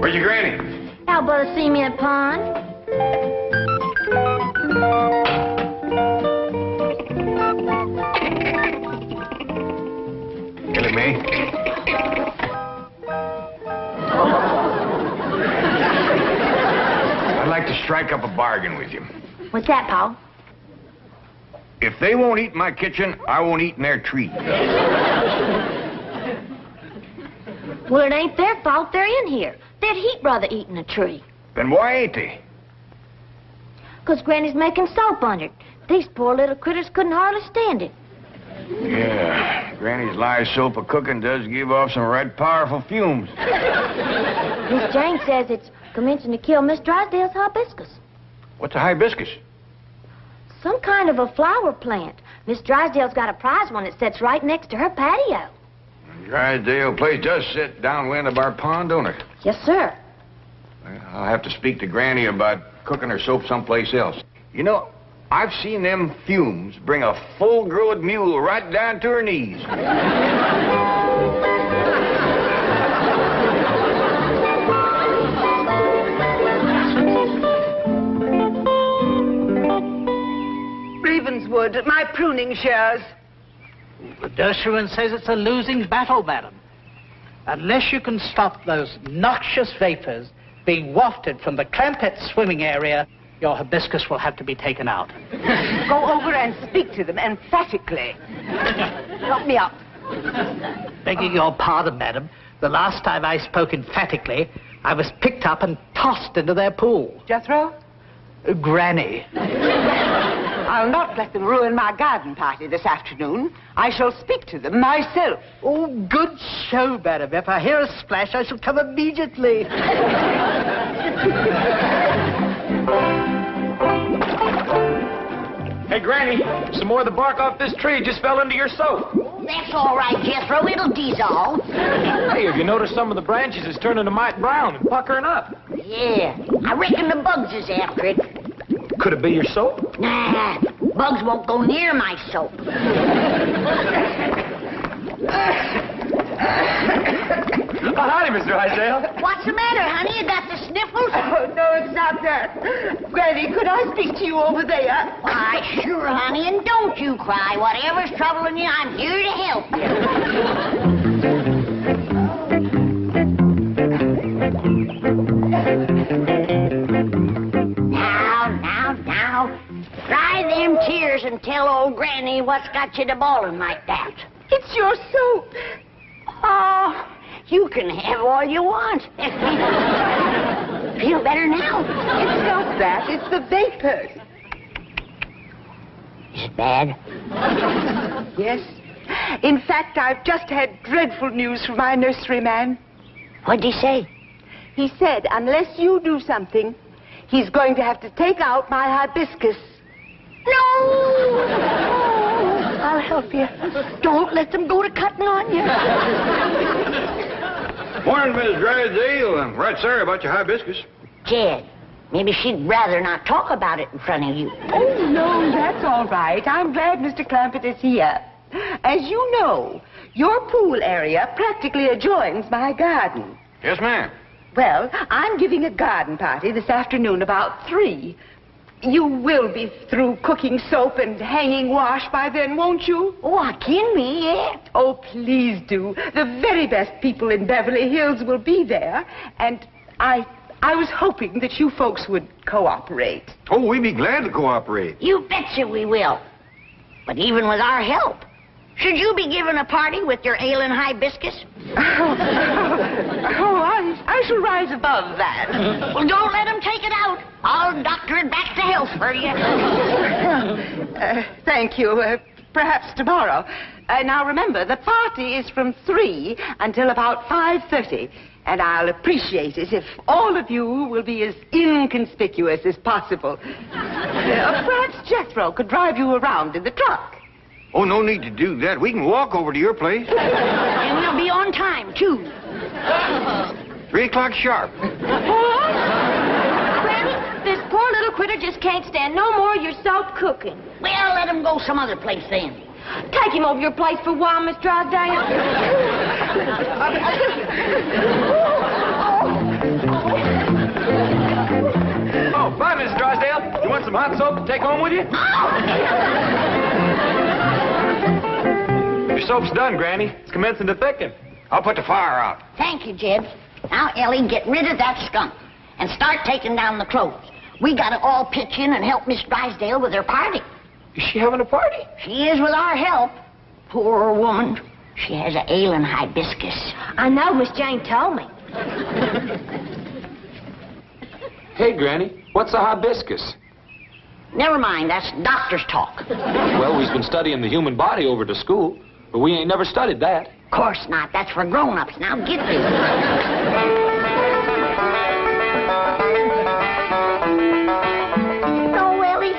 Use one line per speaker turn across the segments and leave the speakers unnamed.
Where's your granny?
Out by the ce-ment pond.
Elly May? I'd like to strike up a bargain with you.
What's that, Paul?
If they won't eat in my kitchen, I won't eat in their tree.
Well, it ain't their fault they're in here. They'd heap rather eat in a tree.
Then why ain't they?
'Cause Granny's making soap on it. These poor little critters couldn't hardly stand it.
Yeah, Granny's lye soap of cooking does give off some right powerful fumes.
Miss Jane says it's commencing to kill Miss Drysdale's hibiscus.
What's a hibiscus?
Some kind of a flower plant. Miss Drysdale's got a prize one that sits right next to her patio.
Drysdale place does sit downwind of our pond, don't it?
Yes, sir.
Well, I'll have to speak to Granny about cooking her soap someplace else. You know, I've seen them fumes bring a full-grown mule right down to her knees.
Ravenswood, my pruning shears.
The Dershowitz says it's a losing battle, madam. Unless you can stop those noxious vapors being wafted from the Clampetts swimming area, your hibiscus will have to be taken out.
Go over and speak to them emphatically. Help me up.
Begging your pardon, madam, the last time I spoke emphatically, I was picked up and tossed into their pool.
Jethro?
Granny.
I'll not let them ruin my garden party this afternoon. I shall speak to them myself.
Oh, good show, madam. If I hear a splash, I shall come immediately.
Hey, Granny, some more of the bark off this tree just fell into your soap.
That's all right, Jethro. It'll dissolve.
Hey, have you noticed some of the branches is turning a mite brown and puckering up?
Yeah, I reckon the bugs is after it.
Could it be your soap?
Nah, bugs won't go near my soap.
Howdy, Mr. Drysdale.
What's the matter, honey? You got the sniffles?
Oh, no, it's not that. Granny, could I speak to you over there?
Why, sure, honey, and don't you cry. Whatever's troubling you, I'm here to help you. Now. Dry them tears and tell old Granny what's got you to bawling like that.
It's your soap.
Oh, you can have all you want. Feel better now?
It's not that. It's the vapors.
Is it bad?
Yes. In fact, I've just had dreadful news from my nurseryman.
What'd he say?
He said, unless you do something, he's going to have to take out my hibiscus.
No!
I'll help you.
Don't let them go to cutting on you.
Morning, Miss Drysdale. I'm right sorry about your hibiscus.
Jed, maybe she'd rather not talk about it in front of you.
Oh, no, that's all right. I'm glad Mr. Clampett is here. As you know, your pool area practically adjoins my garden.
Yes, ma'am.
Well, I'm giving a garden party this afternoon about 3. You will be through cooking soap and hanging wash by then, won't you?
Oh, I can be, yeah.
Oh, please do. The very best people in Beverly Hills will be there. And I was hoping that you folks would cooperate.
Oh, we'd be glad to cooperate.
You betcha we will. But even with our help, should you be giving a party with your ailing hibiscus?
I shall rise above that.
Well, don't let them take it out. I'll doctor it back to health for you.
Thank you. Perhaps tomorrow. Now, remember, the party is from 3 until about 5:30. And I'll appreciate it if all of you will be as inconspicuous as possible. Perhaps Jethro could drive you around in the truck.
Oh, no need to do that. We can walk over to your place.
And we'll be on time, too.
3 o'clock sharp.
Granny, this poor little critter just can't stand no more of your soap cooking.
Well, let him go some other place then.
Take him over your place for a while, Miss Drysdale.
want some hot soap to take home with you? Your soap's done, Granny. It's commencing to thicken.
I'll put the fire out.
Thank you, Jed. Now, Ellie, get rid of that skunk and start taking down the clothes. We gotta all pitch in and help Miss Drysdale with her party.
Is she having a party?
She is with our help. Poor woman. She has an ailing hibiscus.
I know, Miss Jane told me.
Hey, Granny, what's a hibiscus?
Never mind, that's doctor's talk.
Well, we've been studying the human body over to school, but we ain't never studied that.
Of course not. That's for grown-ups. Now get busy. No, Ellie.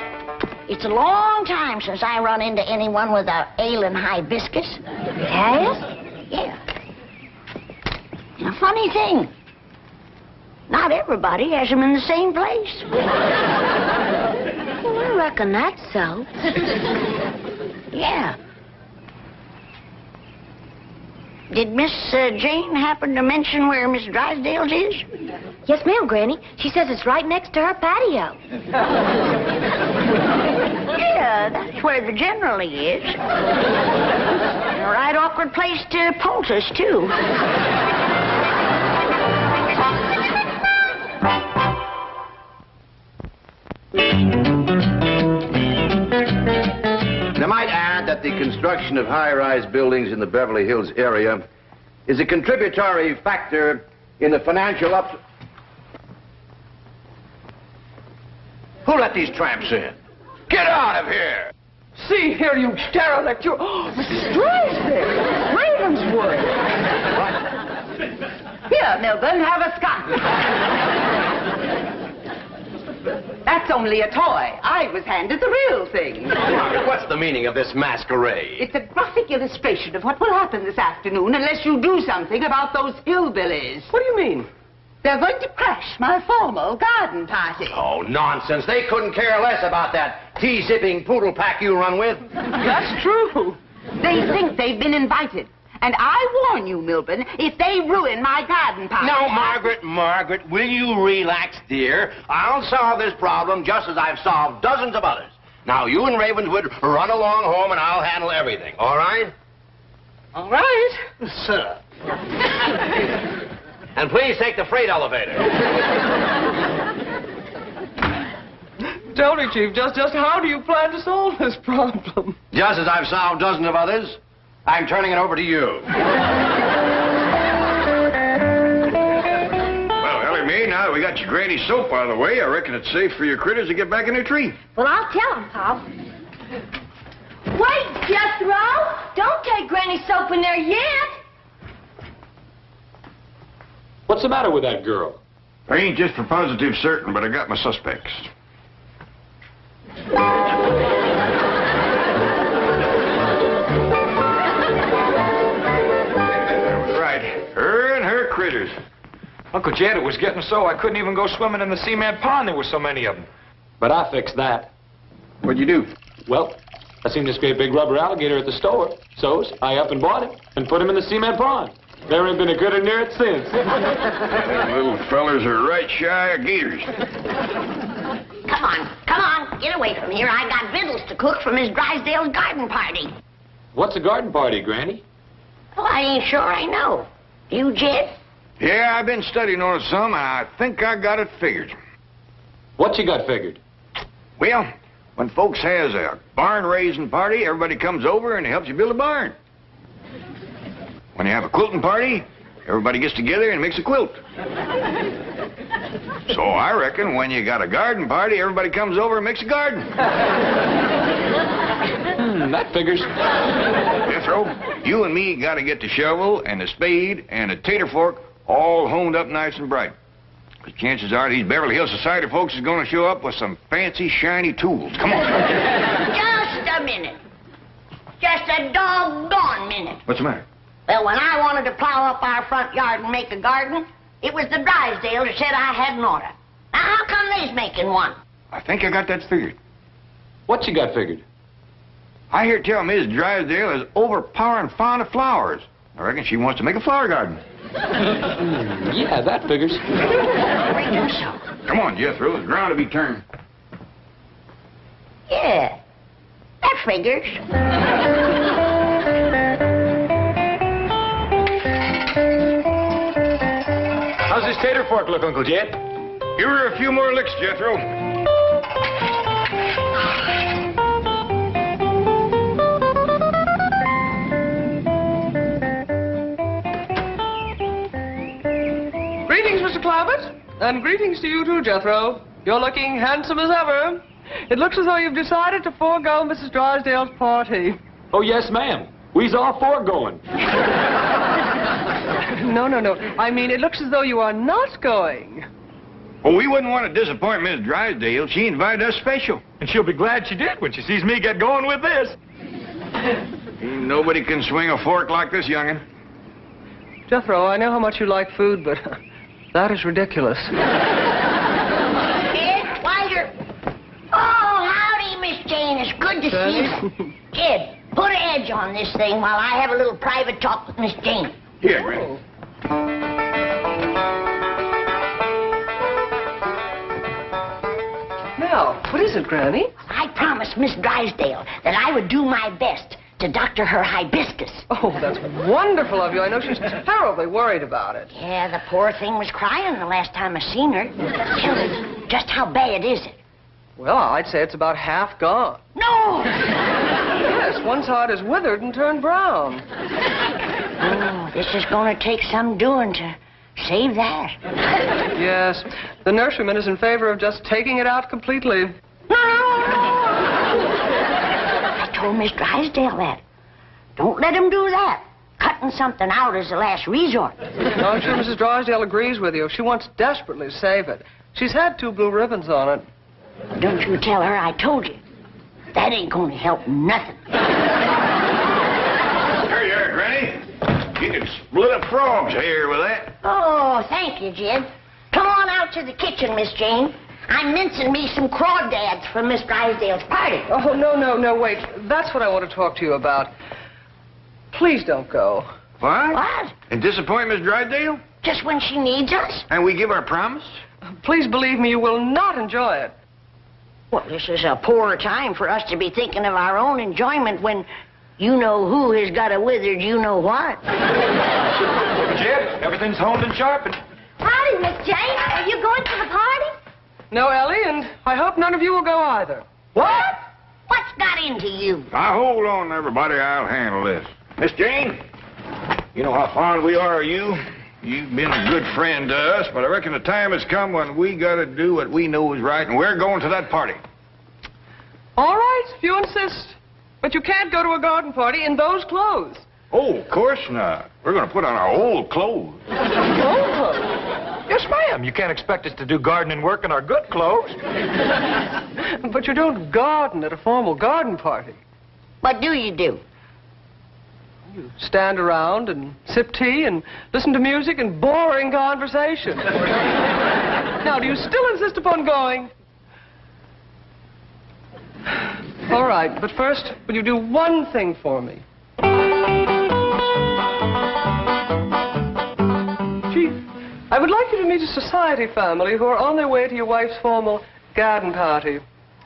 It's a long time since I run into anyone with an ailing hibiscus.
Yes?
Yeah. And a funny thing. Not everybody has them in the same place.
Well, I reckon that's so.
Yeah. Did Miss Jane happen to mention where Miss Drysdale's is?
Yes, ma'am, Granny. She says it's right next to her patio.
Yeah, that's where the generally is. A right awkward place to poultice, too.
And I might add that the construction of high-rise buildings in the Beverly Hills area is a contributory factor in the financial
Who let these tramps in? Get out of here!
See here, you derelict, you... Oh, Mrs. Drysdale!
Ravenswood! Here, Milburn, have a skunk. That's only a toy. I was handed the real thing.
Margaret, what's the meaning of this masquerade?
It's a graphic illustration of what will happen this afternoon unless you do something about those hillbillies.
What do you mean?
They're going to crash my formal garden party.
Oh, nonsense. They couldn't care less about that tea-sipping poodle pack you run with.
That's true. They think they've been invited. And I warn you, Milburn, if they ruin my garden party...
No, Margaret, will you relax, dear? I'll solve this problem just as I've solved dozens of others. Now, you and Ravenswood run along home and I'll handle everything, all right?
All right.
Sir. And please take the freight elevator.
Tell me, Chief, just how do you plan to solve this problem?
Just as I've solved dozens of others, I'm turning it over to you.
Well, Elly May, now that we got your granny soap out of the way, I reckon it's safe for your critters to get back in their tree.
Well, I'll tell him, Pop. Wait, Jethro! Don't take Granny's soap in there yet.
What's the matter with that girl?
I ain't just for positive certain, but I got my suspects. Right, her and her critters.
Uncle Jed, it was getting so I couldn't even go swimming in the ce-ment pond. There were so many of them. But I fixed that.
What'd you do?
Well, I seen this great big rubber alligator at the store. So I up and bought him and put him in the ce-ment pond. There ain't been a critter near it since.
Them little fellers are right shy of gators.
Come on, get away from here. I got victuals to cook for Miss Drysdale's garden party.
What's a garden party, Granny?
Well, I ain't sure I know. You, Jed?
Yeah, I've been studying on it some, and I think I got it figured.
What you got figured?
Well, when folks has a barn-raising party, everybody comes over and helps you build a barn. When you have a quilting party, everybody gets together and makes a quilt. So I reckon when you got a garden party, everybody comes over and makes a garden.
That figures.
Jethro, you and me got to get the shovel and the spade and the tater fork all honed up nice and bright. Because chances are these Beverly Hills Society folks is going to show up with some fancy, shiny tools. Come on.
Just a minute. Just a doggone minute.
What's the matter?
Well, when I wanted to plow up our front yard and make a garden, it was the Drysdale that said I had an order. Now, how come they's making one?
I think I got that figured.
What you got figured?
I hear tell Miss Drysdale is overpowering fond of flowers. I reckon she wants to make a flower garden.
Yeah, that figures.
I reckon so.
Come on, Jethro. There's ground to be turned.
Yeah, that figures.
How's this tater fork look, Uncle Jed?
Here are a few more licks, Jethro.
Greetings, Mr. Clampett. And greetings to you too, Jethro. You're looking handsome as ever. It looks as though you've decided to forego Mrs. Drysdale's party.
Oh, yes, ma'am. We's all for going.
No. I mean, it looks as though you are not going.
Well, we wouldn't want to disappoint Miss Drysdale. She invited us special.
And she'll be glad she did when she sees me get going with this.
Ain't nobody can swing a fork like this youngin'.
Jethro, I know how much you like food, but that is ridiculous.
Jed, Twiger. Oh, howdy, Miss Jane. It's good to see you. Jed, put an edge on this thing while I have a little private talk with Miss Jane.
Here, Granny.
Now, what is it, Granny?
I promised Miss Drysdale that I would do my best to doctor her hibiscus.
Oh, that's wonderful of you. I know she's terribly worried about it.
Yeah, the poor thing was crying the last time I seen her. Tell me, just how bad is it?
Well, I'd say it's about half gone.
No!
Yes, one side is withered and turned brown.
Oh, this is going to take some doing to save that.
Yes, the nurseryman is in favor of just taking it out completely.
I told Miss Drysdale that. Don't let him do that. Cutting something out is the last resort.
No, I'm sure Mrs. Drysdale agrees with you. She wants desperately to save it. She's had 2 blue ribbons on it.
Don't you tell her I told you. That ain't going to help nothing.
There you are, Granny. You can split up frogs here with that.
Oh, thank you, Jed. Come on out to the kitchen, Miss Jane. I'm mincing me some crawdads for Miss Drysdale's party.
Oh, no, wait. That's what I want to talk to you about. Please don't go.
What?
What?
And disappoint Miss Drysdale?
Just when she needs us?
And we give our promise?
Please believe me, you will not enjoy it.
Well, this is a poor time for us to be thinking of our own enjoyment when you-know-who has got a withered you-know-what.
Jed, everything's honed and sharpened.
Howdy, Miss Jane. Are you going to the party?
No, Ellie, and I hope none of you will go either.
What? What's got into you?
Now, hold on, everybody. I'll handle this. Miss Jane, you know how fond we are of you. You've been a good friend to us, but I reckon the time has come when we got to do what we know is right, and we're going to that party.
All right, if you insist. But you can't go to a garden party in those clothes.
Oh, of course not. We're going to put on our old clothes.
Old clothes?
Yes, ma'am. You can't expect us to do gardening work in our good clothes.
But you don't garden at a formal garden party.
What do you do?
You stand around and sip tea and listen to music and boring conversation. Now, do you still insist upon going? All right, but first, will you do one thing for me? Chief, I would like you to meet a society family who are on their way to your wife's formal garden party.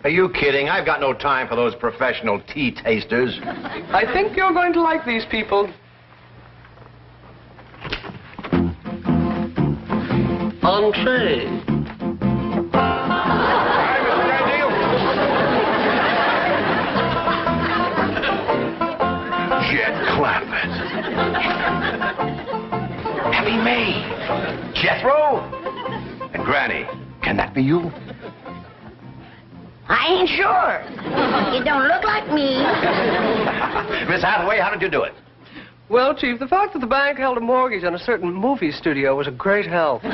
Are you kidding? I've got no time for those professional tea tasters.
I think you're going to like these people. Entree.
Jed Clampett. Elly May. Jethro. And Granny. Can that be you?
I ain't sure. You don't look like me.
Miss Hathaway, how did you do it?
Well, Chief, the fact that the bank held a mortgage on a certain movie studio was a great help.
Mr.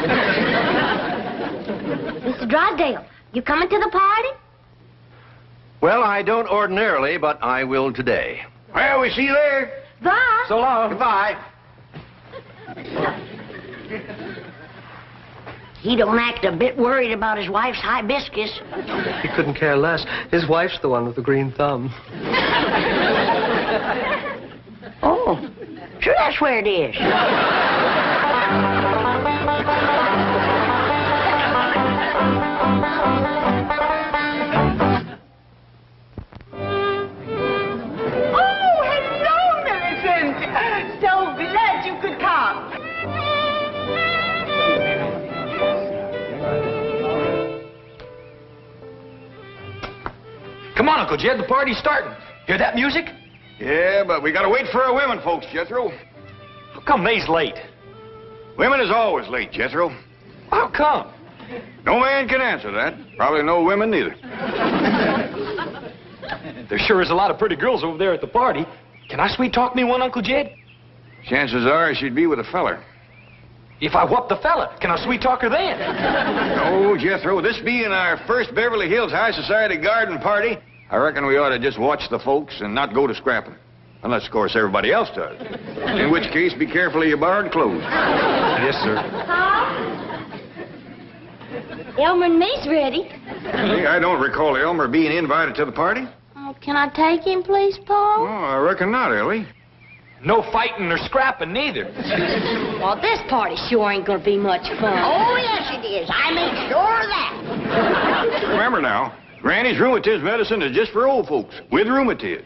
Drysdale, you coming to the party?
Well, I don't ordinarily, but I will today.
Well, we see you there.
Bye.
So long. Goodbye.
He don't act a bit worried about his wife's hibiscus.
He couldn't care less. His wife's the one with the green thumb.
Oh, sure that's where it is.
Come on, Uncle Jed, the party's starting. Hear that music?
Yeah, but we gotta wait for our women folks, Jethro.
How come they's late?
Women is always late, Jethro.
How come?
No man can answer that. Probably no women neither.
There sure is a lot of pretty girls over there at the party. Can I sweet talk me one, Uncle Jed?
Chances are she'd be with a feller.
If I whoop the fella, can I sweet talk her then?
No, Jethro, this being our first Beverly Hills High Society garden party, I reckon we ought to just watch the folks and not go to scrapping. Unless, of course, everybody else does. In which case, be careful of your borrowed clothes.
Yes, sir.
Elmer and me's ready.
Hey, I don't recall Elmer being invited to the party.
Oh, can I take him, please, Paul?
Oh, I reckon not, Ellie.
No fighting or scrapping, neither.
Well, this party sure ain't gonna be much fun.
Oh, yes, it is. I made sure of that.
Remember now, Granny's rheumatism medicine is just for old folks with rheumatiz.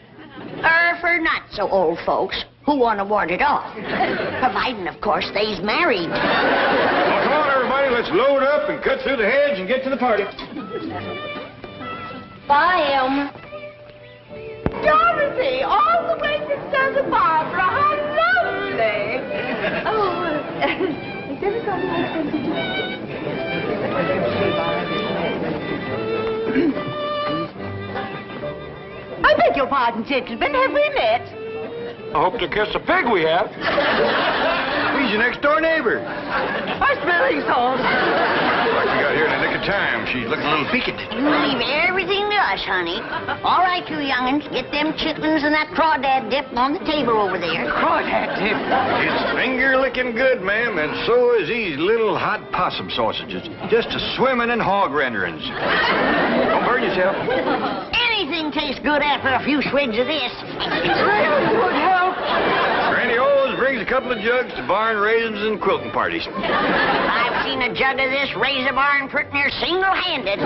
For not so old folks who want to ward it off. Providing, of course, they's married.
Well, come on, everybody, let's load up and cut through the hedge and get to the party.
Bye, Elmer.
Dorothy, all the way from Santa Barbara. How lovely. Oh, is everybody I beg your pardon, gentlemen. Have we met?
I hope to kiss a pig we have.
He's your next-door neighbor.
Our smelling salts.
Like we got here in the nick of time. She's looking a little peaked.
Leave everything to us, honey. All right, you young'uns, get them chitlins and that crawdad dip on the table over there.
Crawdad dip.
It's finger-licking good, ma'am, and so is these little hot possum sausages. Just a swimming in hog renderings. Don't burn yourself.
Anything tastes good after a few swigs of this.
Really would help.
Granny always brings a couple of jugs to barn raisins and quilting parties.
I've seen a jug of this raise a barn pretty near single-handed.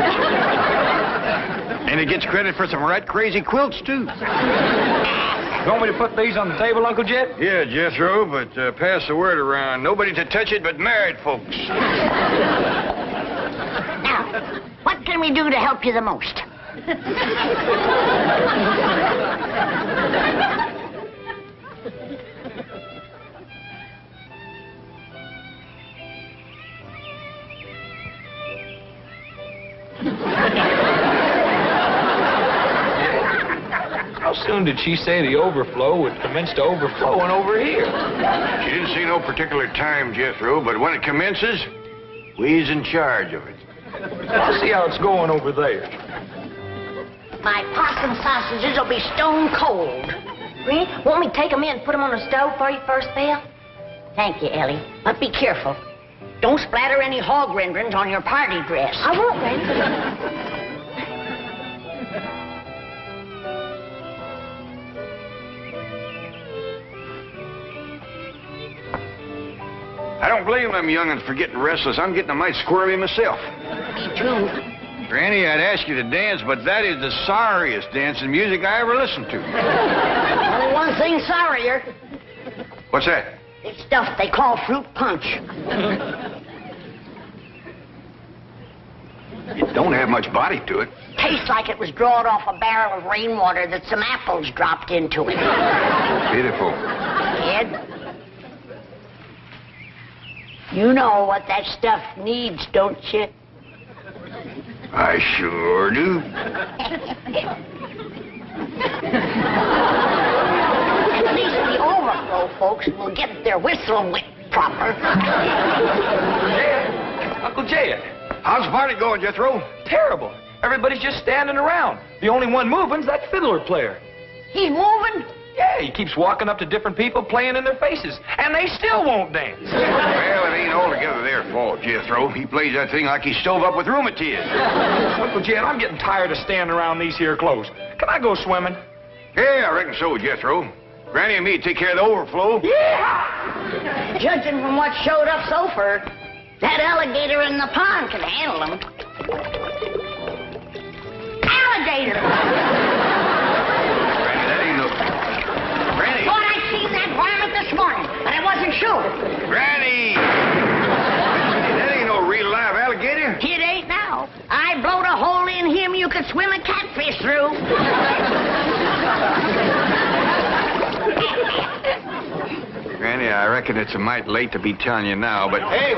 And it gets credit for some right crazy quilts, too.
You want me to put these on the table, Uncle Jed?
Yeah, Jethro, but pass the word around. Nobody to touch it but married folks.
Now, what can we do to help you the most?
How soon did she say the overflow would commence to overflowing over here?
She didn't say no particular time, Jethro, but when it commences, we's in charge of it.
I'll see how it's going over there.
My possum sausages will be stone cold.
Granny, want me to take them in and put them on the stove for you first, Bill?
Thank you, Ellie. But be careful. Don't splatter any hog renderings on your party dress.
I won't, Granny.
I don't blame them young'uns for getting restless. I'm getting a mite squirmy myself.
Me too.
Granny, I'd ask you to dance, but that is the sorriest dancing music I ever listened to.
Only one thing sorrier.
What's that?
It's stuff they call fruit punch.
It don't have much body to it.
Tastes like it was drawed off a barrel of rainwater that some apples dropped into it.
Pitiful.
Ed, you know what that stuff needs, don't you?
I sure do.
At least the overflow folks will get their whistle wet proper.
Jed, Uncle Jed.
How's the party going, Jethro?
Terrible. Everybody's just standing around. The only one moving's that fiddler player.
He's moving?
Yeah, he keeps walking up to different people playing in their faces, and they still won't dance.
Well, it ain't altogether their fault, Jethro. He plays that thing like he's stove up with rheumatiz.
Uncle Jed, I'm getting tired of standing around these here clothes. Can I go swimming?
Yeah, I reckon so, Jethro. Granny and me take care of the overflow.
Yeah! Judging from what showed up so far, that alligator in the pond can handle him. Alligator!
Granny, that ain't no... Granny!
Thought I seen that varmint this morning, but I wasn't sure.
Granny! That ain't no real live alligator.
It ain't now. I blowed a hole in him you could could swim a catfish through.
Granny, I reckon it's a mite late to be telling you now, but...
Hey,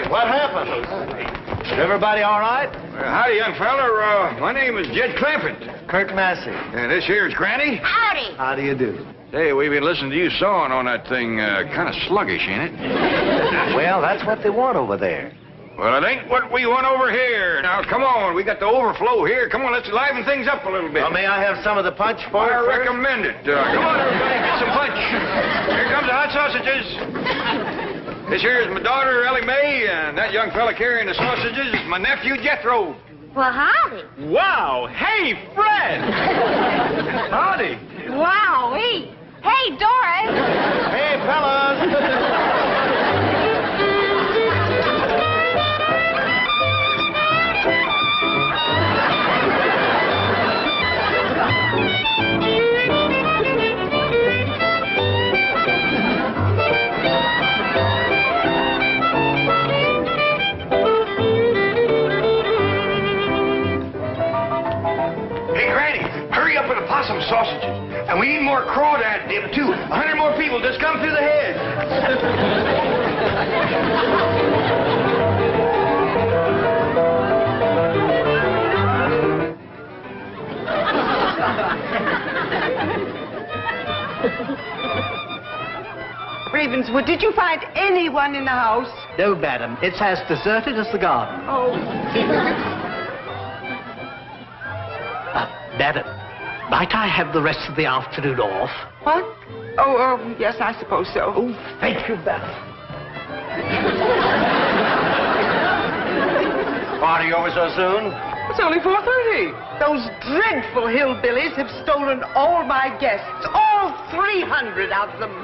what happened? Everybody all right?
Howdy, young fella. My name is Jed Clampett.
Kurt Massey.
And this here's Granny.
Howdy.
How do you do?
Hey, we've been listening to you sawing on that thing. Kind of sluggish, ain't it?
Well, that's what they want over there.
Well, it ain't what we want over here. Now, come on. We got the overflow here. Come on, let's liven things up a little bit.
Well, may I have some of the punch for
I
it first?
recommend it. Come on, everybody, get some punch. Here comes the hot sausages. This here is my daughter, Elly May, and that young fella carrying the sausages is my nephew, Jethro.
Well, howdy.
Wow. Hey, Fred. Howdy.
Wowee. Hey, Doris.
Hey, fellas.
Possum sausages. And we need more crawdad dip, too. 100 more people just come through the head.
Ravenswood, did you find anyone in the house?
No, madam. It's as deserted as the garden.
Oh.
Madam, might I have the rest of the afternoon off?
What? Oh, yes, I suppose so.
Oh, thank you, madam.
Party over so soon?
It's only 4:30.
Those dreadful hillbillies have stolen all my guests. All 300 of them.